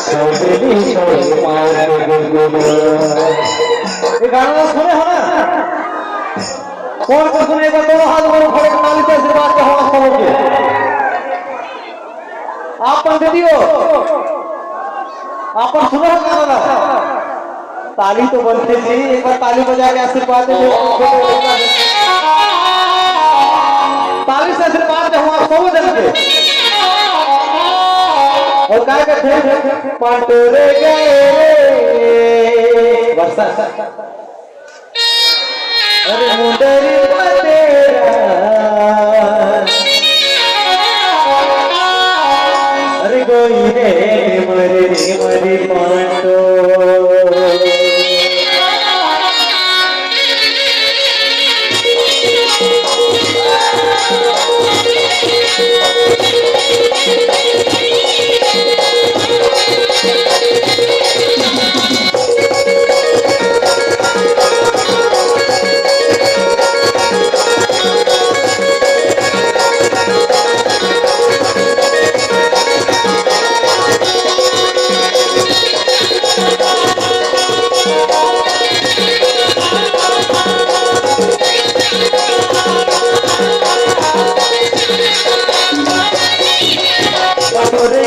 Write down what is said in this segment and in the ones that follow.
ये गाना सुने हो ना? कौन को सुनेगा दोनों हाथ में खड़े ताली से आशीर्वाद के हवा समझिए। आप पंडित हो, आप सुनो गाना ताली तो बनते थी, एक बार ताली बजा के आशीर्वाद दे। ताली से आशीर्वाद दे हम आप सब जन के। और क्या कहते हैं पंटोरे गए वर्षा अरे मुंडरी तेरा अरे गोई रे मरे मरे पांडो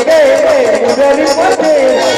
गए मुरली